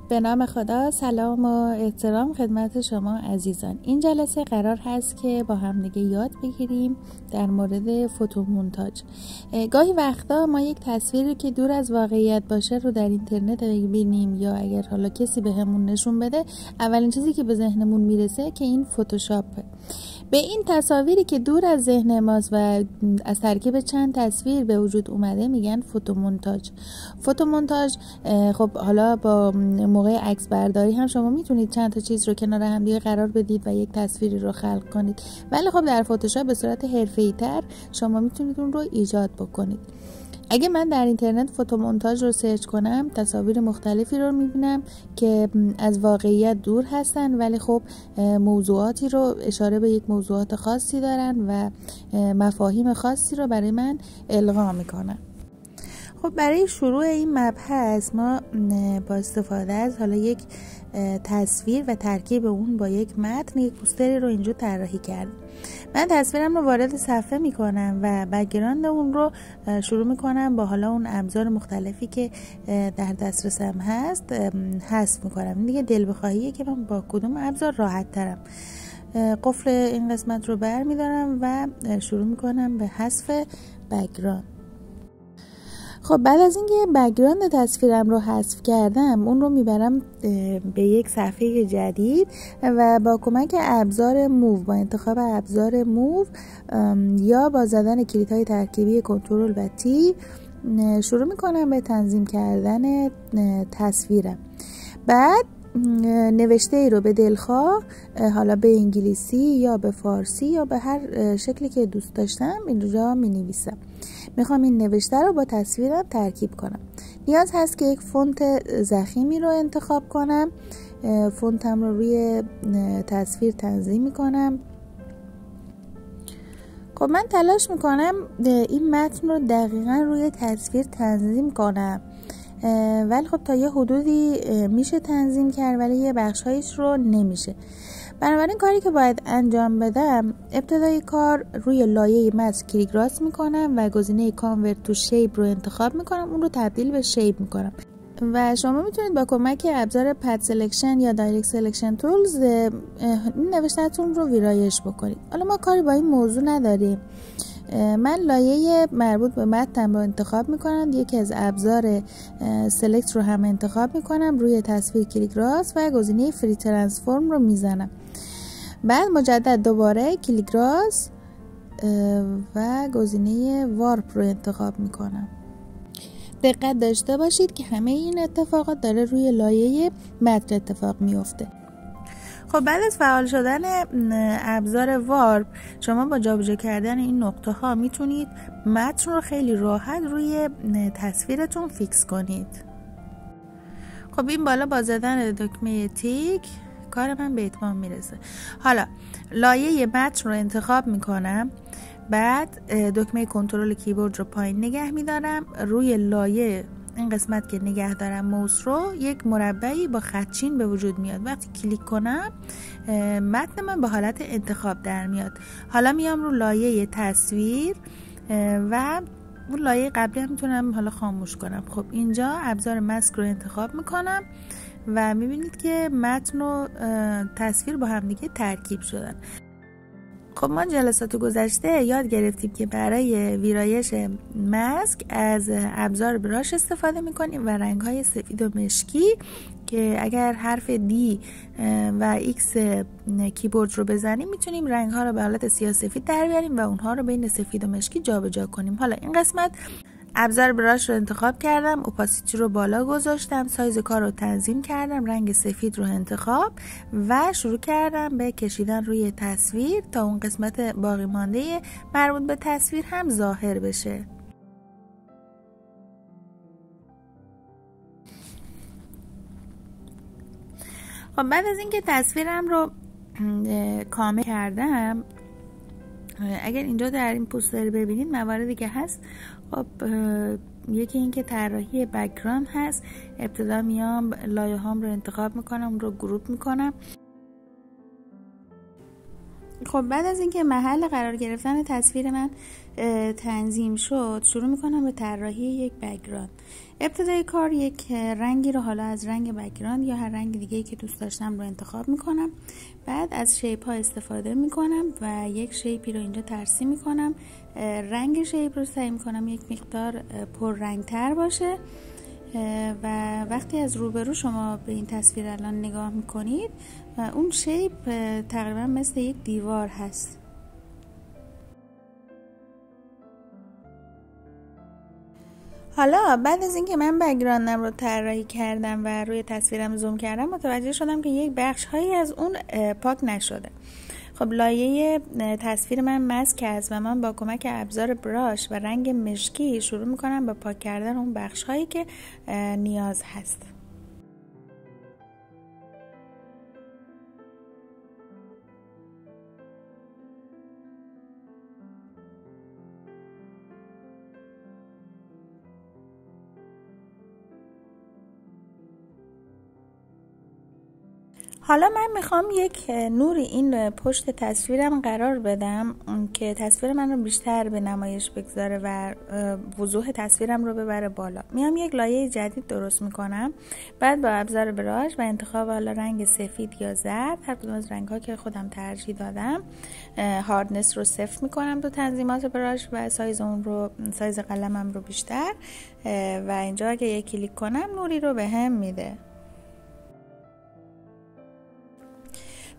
به نام خدا، سلام و احترام خدمت شما عزیزان. این جلسه قرار هست که با هم دیگه یاد بگیریم در مورد فوتومونتاژ. گاهی وقتا ما یک تصویری که دور از واقعیت باشه رو در اینترنت ببینیم یا اگر حالا کسی بهمون نشون بده، اولین چیزی که به ذهنمون میرسه که این فتوشاپه. به این تصاویری که دور از ذهن ماست و از ترکیب چند تصویر به وجود اومده میگن فوتومونتاژ. فوتومونتاژ خب حالا با موقع عکس برداری هم شما میتونید چند تا چیز رو کنار هم دیگه قرار بدید و یک تصویری رو خلق کنید، ولی خب در فتوشاپ به صورت حرفه‌ای‌تر شما میتونید اون رو ایجاد بکنید. اگه من در اینترنت فوتومونتاژ رو سرچ کنم، تصاویر مختلفی رو میبینم که از واقعیت دور هستن، ولی خب موضوعاتی رو اشاره به یک موضوعات خاصی دارن و مفاهیم خاصی رو برای من القا میکنن. خب برای شروع این مبحث ما با استفاده از حالا یک تصویر و ترکیب اون با یک متن یک پوستری رو اینجا طراحی کردم. من تصویرم رو وارد صفحه میکنم و بک‌گراند اون رو شروع میکنم با حالا اون ابزار مختلفی که در دسترسم هست حذف میکنم. این دیگه دل بخواهیه که من با کدوم ابزار راحت ترم. قفل این قسمت رو بر میدارم و شروع میکنم به حذف بک‌گراند. خب بعد از اینکه بک‌گراند تصویرم رو حذف کردم، اون رو میبرم به یک صفحه جدید و با کمک ابزار موو، با انتخاب ابزار موو یا با زدن کلیدهای ترکیبی کنترل و تی شروع میکنم به تنظیم کردن تصویرم. بعد نوشته ای رو به دلخواه، حالا به انگلیسی یا به فارسی یا به هر شکلی که دوست داشتم اینجا می نویسم. میخوام این نوشته رو با تصویرم ترکیب کنم. نیاز هست که یک فونت ضخیمی رو انتخاب کنم. فونتم رو روی تصویر تنظیم میکنم. خب من تلاش میکنم این متن رو دقیقا روی تصویر تنظیم کنم، ولی خب تا یه حدودی میشه تنظیم کرد، ولی یه بخشایش رو نمیشه. بنابراین کاری که باید انجام بدم، ابتدای کار روی لایه متن کلیک راست میکنم و گزینه کانورت تو شیپ رو انتخاب میکنم، اون رو تبدیل به شیپ میکنم و شما میتونید با کمک ابزار پد سلکشن یا دایرکت سلکشن تولز این نوشته‌تون رو ویرایش بکنید. حالا ما کاری با این موضوع نداریم. من لایه مربوط به متن رو انتخاب میکنم، یکی از ابزار سلکت رو هم انتخاب میکنم، روی تصویر کلیک راست و گزینه فری ترانسفورم رو میزنم. بعد مجدد دوباره کلیک راست و گزینه وارپ رو انتخاب میکنم. دقت داشته باشید که همه این اتفاقات داره روی لایه متن اتفاق میفته. خب بعد از فعال شدن ابزار وارپ، شما با جابجا کردن این نقطه ها میتونید متن رو خیلی راحت روی تصویرتون فیکس کنید. خب این بالا با زدن دکمه تیک کار من به اتمام میرسه. حالا لایه متن رو انتخاب میکنم، بعد دکمه کنترل کیبورد رو پایین نگه میدارم، روی لایه این قسمت که نگه دارم موس رو یک مربعی با خطچین به وجود میاد. وقتی کلیک کنم متن من به حالت انتخاب در میاد. حالا میام رو لایه تصویر و اون لایه قبلی هم میتونم حالا خاموش کنم. خب اینجا ابزار ماسک رو انتخاب میکنم و میبینید که متن و تصویر با هم دیگه ترکیب شدن. خب ما جلسات گذشته یاد گرفتیم که برای ویرایش ماسک از ابزار براش استفاده میکنیم و رنگ‌های سفید و مشکی که اگر حرف دی و ایکس کیبورد رو بزنیم میتونیم رنگ‌ها رو به حالت سیاه سفید در بیاریم و اونها رو بین سفید و مشکی جابجا کنیم. حالا این قسمت ابزار براش رو انتخاب کردم، اوپاسیتی رو بالا گذاشتم، سایز کار رو تنظیم کردم، رنگ سفید رو انتخاب و شروع کردم به کشیدن روی تصویر تا اون قسمت باقی مانده مربوط به تصویر هم ظاهر بشه. خب بعد از اینکه تصویرم رو کامل کردم، اگر اینجا در این پوستر ببینید مواردی که هست، خب یکی این که طراحی بک‌گراند هست. ابتدا میام لایه هام رو انتخاب میکنم، اون رو گروپ میکنم خب بعد از اینکه محل قرار گرفتن تصویر من تنظیم شد، شروع میکنم به طراحی یک بک‌گراند. ابتدای کار یک رنگی رو، حالا از رنگ بک‌گراند یا هر رنگ دیگه‌ای که دوست داشتم رو انتخاب میکنم. بعد از شیپ ها استفاده میکنم و یک شیپی رو اینجا ترسیم میکنم. رنگ شیپ رو سعی میکنم یک مقدار پررنگ‌تر باشه و وقتی از روبرو شما به این تصویر الان نگاه میکنید اون شیپ تقریبا مثل یک دیوار هست. حالا بعد از اینکه من بک‌گراندم رو طراحی کردم و روی تصویرم زوم کردم، متوجه شدم که یک بخش هایی از اون پاک نشده. خب لایه تصویر من مسک است و من با کمک ابزار براش و رنگ مشکی شروع میکنم به پاک کردن اون بخش هایی که نیاز هست. حالا من میخوام یک نوری این پشت تصویرم قرار بدم که تصویر من رو بیشتر به نمایش بگذاره و وضوح تصویرم رو ببره بالا. میام یک لایه جدید درست میکنم. بعد با ابزار براش و انتخاب حالا رنگ سفید یا زرد، هر کدوم از رنگ‌ها که خودم ترجیح دادم، هاردنس رو صفر میکنم تو تنظیمات براش و سایز قلمم رو بیشتر و اینجا اگه یک کلیک کنم نوری رو بهم میده.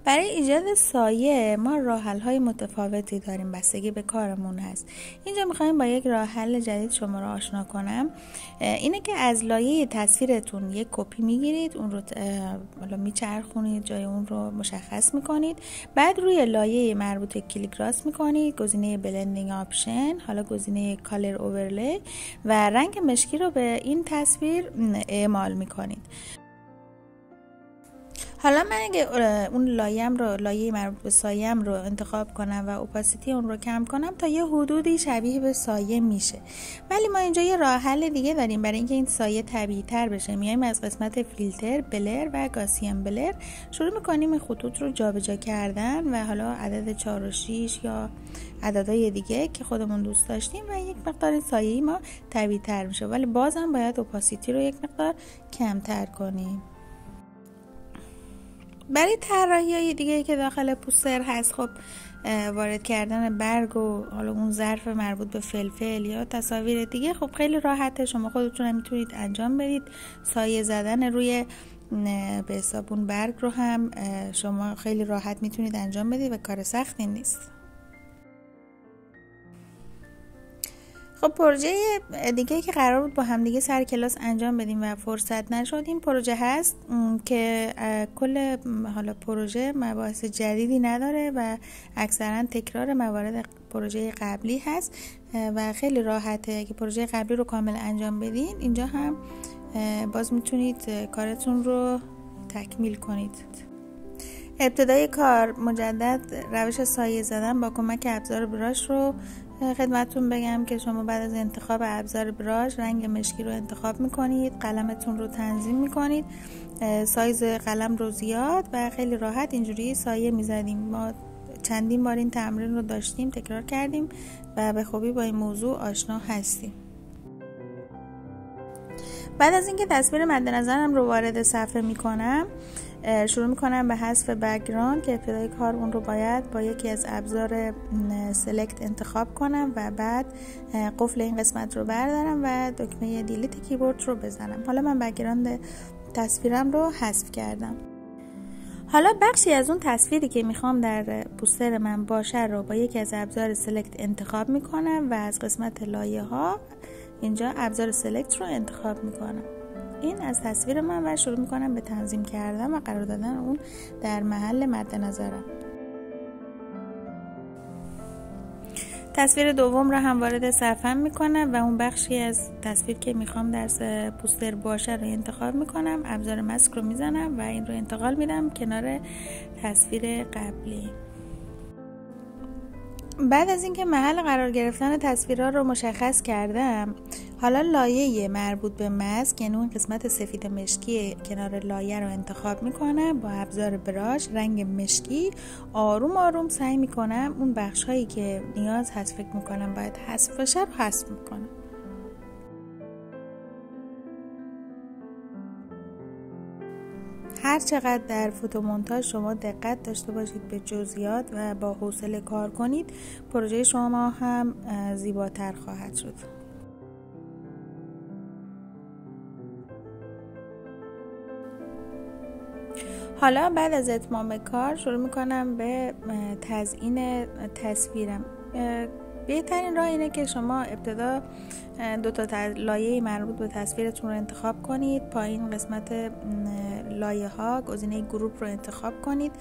برای ایجاد سایه ما راه حل‌های متفاوتی داریم، بستگی به کارمون هست. اینجا می‌خوایم با یک راه حل جدید شما رو آشنا کنم. اینه که از لایه تصویرتون یک کپی میگیرید، اون رو حالا میچرخونید، جای اون رو مشخص میکنید. بعد روی لایه مربوطه کلیک راست میکنید، گزینه بلندینگ آپشن، حالا گزینه کالر اوورلی و رنگ مشکی رو به این تصویر اعمال میکنید. حالا من اگه اون لایه مربوط به سایه‌ام رو انتخاب کنم و اوپاسیتی اون رو کم کنم تا یه حدودی شبیه به سایه میشه. ولی ما اینجا یه راه حل دیگه داریم برای اینکه این سایه طبیعی تر بشه. میایم از قسمت فیلتر، بلر و گاسین بلر شروع میکنیم این خطوط رو جابجا کردن و حالا عدد 4 و 6 یا عددهای دیگه که خودمون دوست داشتیم و یک مقدار سایه‌ای ما طبیعی تر میشه، ولی بازم باید اوپاسیتی رو یک مقدار کمتر کنیم. برای طراحی‌های دیگه که داخل پوستر هست، خب وارد کردن برگ و حالا اون ظرف مربوط به فلفل یا تصاویر دیگه خب خیلی راحته، شما خودتون هم میتونید انجام بدید. سایه زدن روی به حساب اون برگ رو هم شما خیلی راحت میتونید انجام بدید و کار سختی نیست. خب پروژه دیگه که قرار بود با هم دیگه سر کلاس انجام بدیم و فرصت نشد، این پروژه هست که کل حالا پروژه مباحث جدیدی نداره و اکثرا تکرار موارد پروژه قبلی هست و خیلی راحته که پروژه قبلی رو کامل انجام بدین. اینجا هم باز میتونید کارتون رو تکمیل کنید. ابتدای کار مجدد روش سایه زدن با کمک ابزار براش رو خدمتتون بگم که شما بعد از انتخاب ابزار براش رنگ مشکی رو انتخاب میکنید، قلمتون رو تنظیم میکنید، سایز قلم رو زیاد و خیلی راحت اینجوری سایه میزدیم. ما چندین بار این تمرین رو داشتیم، تکرار کردیم و به خوبی با این موضوع آشنا هستیم. بعد از اینکه تصویر مد نظرم رو وارد صفحه میکنم، شروع میکنم به حذف بک‌گراند که ابتدای کار اون رو باید با یکی از ابزار سلکت انتخاب کنم و بعد قفل این قسمت رو بردارم و دکمه دیلیت کیبورد رو بزنم. حالا من بک‌گراند تصویرم رو حذف کردم. حالا بخشی از اون تصویری که میخوام در پوستر من باشه رو با یکی از ابزار سلکت انتخاب میکنم و از قسمت لایه ها اینجا ابزار سلکت رو انتخاب میکنم. این از تصویر من و شروع میکنم به تنظیم کردن و قرار دادن اون در محل مد نظرم. تصویر دوم رو هم وارد صفحه میکنم و اون بخشی از تصویر که میخوام در پوستر باشه رو انتخاب میکنم، ابزار ماسک رو میزنم و این رو انتقال میدم کنار تصویر قبلی. بعد از اینکه محل قرار گرفتن تصویرها رو مشخص کردم، حالا لایه مربوط به ماسک، یعنی اون قسمت سفید مشکی کنار لایه رو انتخاب میکنم. با ابزار براش رنگ مشکی آروم آروم سعی میکنم اون بخش هایی که نیاز هست فکر میکنم باید حذف بشه رو حذف میکنم. هر چقدر در فوتومونتاژ شما دقت داشته باشید به جزئیات و با حوصله کار کنید، پروژه شما هم زیباتر خواهد شد. حالا بعد از اتمام کار شروع میکنم به تزیین تصویرم. بهترین راه اینه که شما ابتدا 2 تا لایه مربوط به تصویرتون رو انتخاب کنید. پایین قسمت لایه ها گزینه گروپ رو انتخاب کنید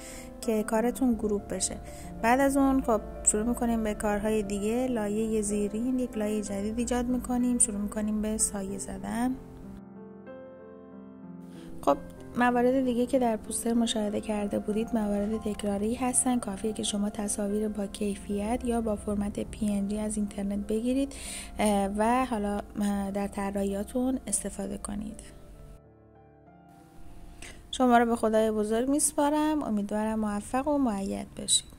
که کارتون گروپ بشه. بعد از اون خب شروع میکنیم به کارهای دیگه. لایه زیرین یک لایه جدید ایجاد میکنیم، شروع میکنیم به سایه زدن. خب موارد دیگه که در پوستر مشاهده کرده بودید موارد تکراری هستن. کافیه که شما تصاویر با کیفیت یا با فرمت PNG از اینترنت بگیرید و حالا در طراحیاتون استفاده کنید. شما رو به خدای بزرگ میسپارم. امیدوارم موفق و مؤید بشید.